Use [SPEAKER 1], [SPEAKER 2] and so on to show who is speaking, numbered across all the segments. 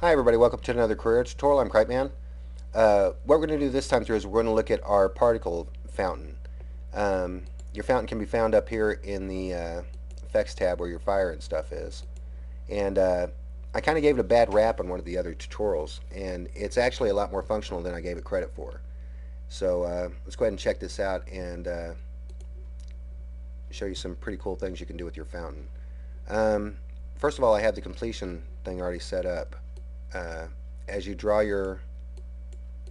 [SPEAKER 1] Hi everybody, welcome to another career tutorial. I'm cripeman. What we're going to do this time through is we're going to look at our particle fountain. Your fountain can be found up here in the effects tab where your fire and stuff is. And I kind of gave it a bad rap on one of the other tutorials, and it's actually a lot more functional than I gave it credit for. So let's go ahead and check this out and show you some pretty cool things you can do with your fountain. Um, First of all, I have the completion thing already set up. Uh, as you draw your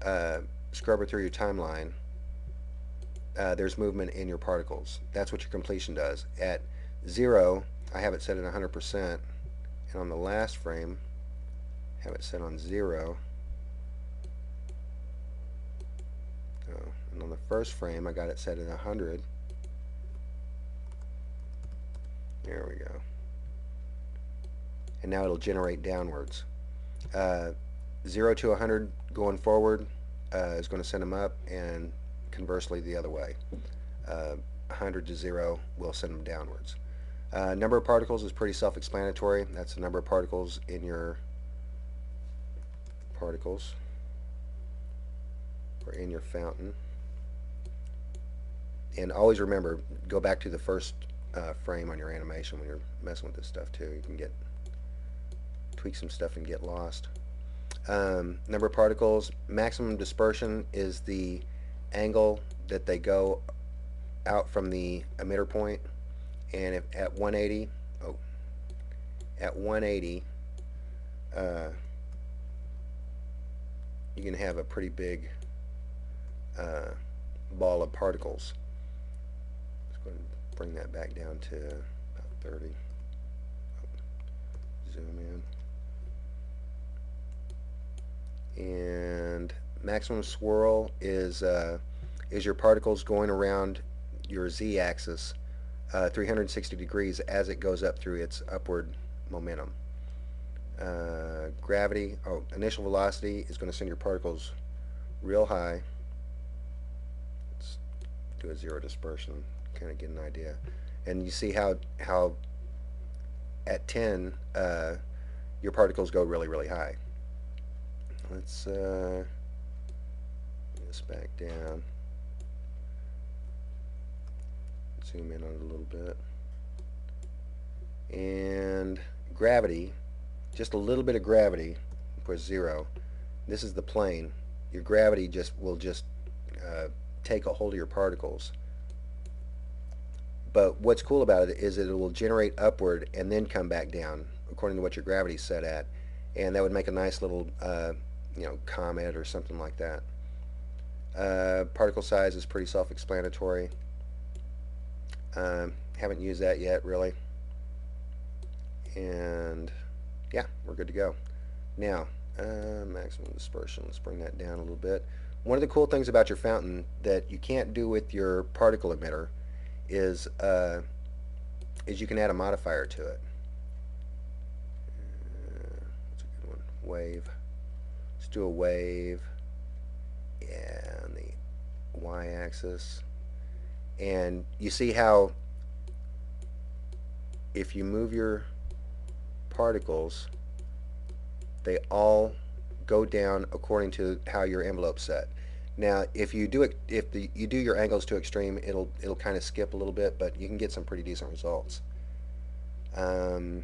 [SPEAKER 1] uh, scrubber through your timeline, there's movement in your particles. That's what your completion does. At 0, I have it set at 100%, and on the last frame, I have it set on 0. Oh, and on the first frame, I got it set at 100. There we go. And now it'll generate downwards. Uh, 0 to 100 going forward is going to send them up, and conversely the other way. 100 to 0 will send them downwards. Number of particles is pretty self-explanatory. That's the number of particles in your particles or in your fountain. And always remember, go back to the first frame on your animation when you're messing with this stuff too. You can tweak some stuff and get lost. Number of particles, maximum dispersion is the angle that they go out from the emitter point, and if at 180, at 180, you can have a pretty big ball of particles. Let's go ahead and bring that back down to about 30. Zoom in. And maximum swirl is your particles going around your z-axis 360 degrees as it goes up through its upward momentum. Gravity, initial velocity is going to send your particles real high. Let's do a 0 dispersion, kind of get an idea. And you see how at 10 your particles go really, really high. Let's bring this back down. Zoom in on it a little bit. And gravity, just a little bit of gravity, push 0. This is the plane. Your gravity will just take a hold of your particles. But what's cool about it is that it will generate upward and then come back down according to what your gravity's set at, and that would make a nice little comet or something like that. Particle size is pretty self-explanatory. Haven't used that yet really, and yeah, we're good to go. Now maximum dispersion, let's bring that down a little bit. One of the cool things about your fountain that you can't do with your particle emitter is you can add a modifier to it. That's a good one. Wave. Let's do a wave. Yeah, on the y-axis. And you see how if you move your particles, they all go down according to how your envelope's set. Now, if you do you do your angles too extreme, it'll kind of skip a little bit, but you can get some pretty decent results. Well,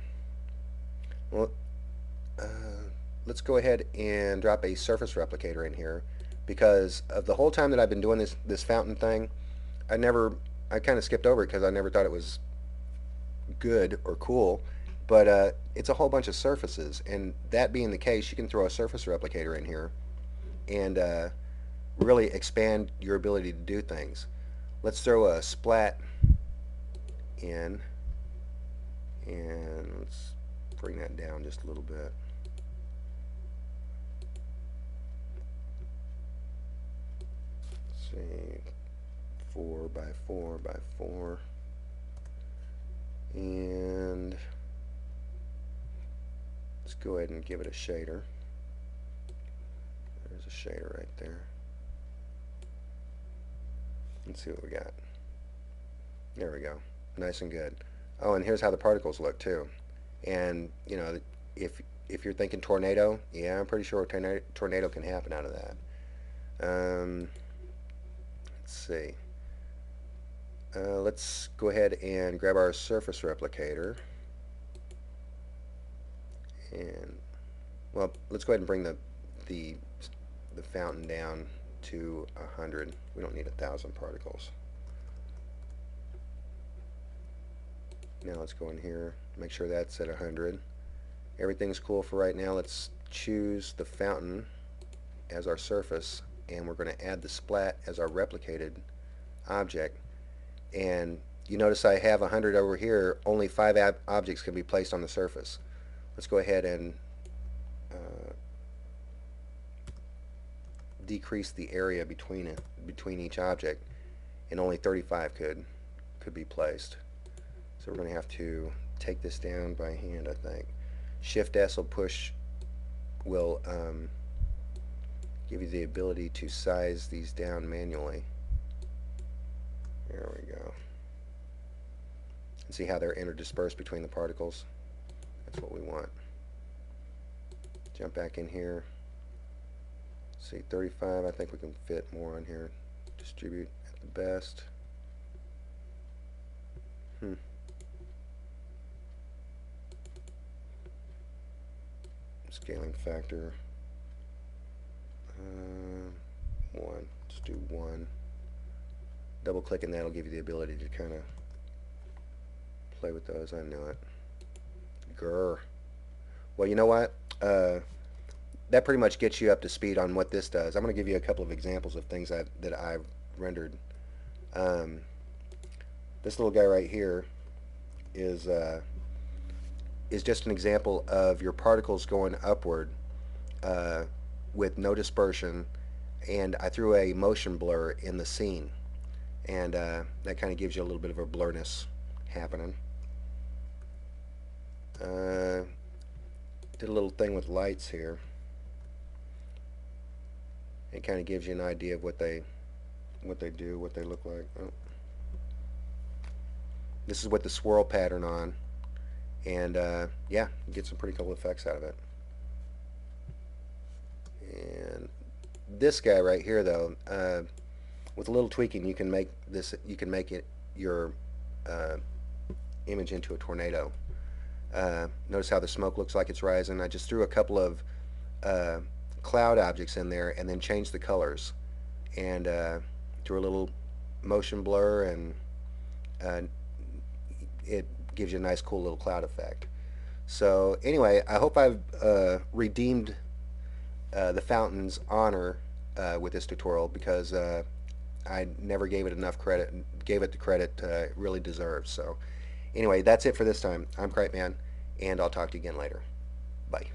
[SPEAKER 1] let's go ahead and drop a surface replicator in here, because of the whole time that I've been doing this fountain thing, I kind of skipped over it because I never thought it was good or cool. But it's a whole bunch of surfaces, and that being the case, you can throw a surface replicator in here and really expand your ability to do things. Let's throw a splat in, and let's bring that down just a little bit. Let's see, 4 by 4 by 4, and let's go ahead and give it a shader. There's a shader right there. Let's see what we got. There we go. Nice and good. Oh, and here's how the particles look too. And if if you're thinking tornado, yeah, I'm pretty sure a tornado can happen out of that. Let's see. Let's go ahead and grab our surface replicator. And, well, let's go ahead and bring the, the fountain down to 100. We don't need 1,000 particles. Now let's go in here, make sure that's at 100. Everything's cool for right now. Let's choose the fountain as our surface, and we're going to add the splat as our replicated object. And you notice I have 100 over here. Only 5 objects can be placed on the surface. Let's go ahead and decrease the area between each object, and only 35 could be placed. So we're going to have to take this down by hand, I think. Shift S will give you the ability to size these down manually. There we go. And see how they're interdispersed between the particles? That's what we want. Jump back in here. See, 35, I think we can fit more on here. Distribute at the best. Scaling factor. 1. Let's do 1. Double clicking that'll give you the ability to kind of play with those. I knew it. Grr. Well, you know what? That pretty much gets you up to speed on what this does. I'm going to give you a couple of examples of things that I've rendered. This little guy right here is just an example of your particles going upward with no dispersion, and I threw a motion blur in the scene, and that kind of gives you a little bit of a blurriness happening. Did a little thing with lights here. It kind of gives you an idea of what they do, what they look like. Oh. This is with the swirl pattern on, and yeah, you get some pretty cool effects out of it. And this guy right here, though, with a little tweaking, you can make it your image into a tornado. Notice how the smoke looks like it's rising. I just threw a couple of cloud objects in there and then changed the colors, and threw a little motion blur, and it gives you a nice cool little cloud effect. So anyway, I hope I've redeemed the fountain's honor with this tutorial, because I never gave it enough credit, and gave it the credit it really deserves. So anyway, that's it for this time. I'm Cripeman, and I'll talk to you again later. Bye.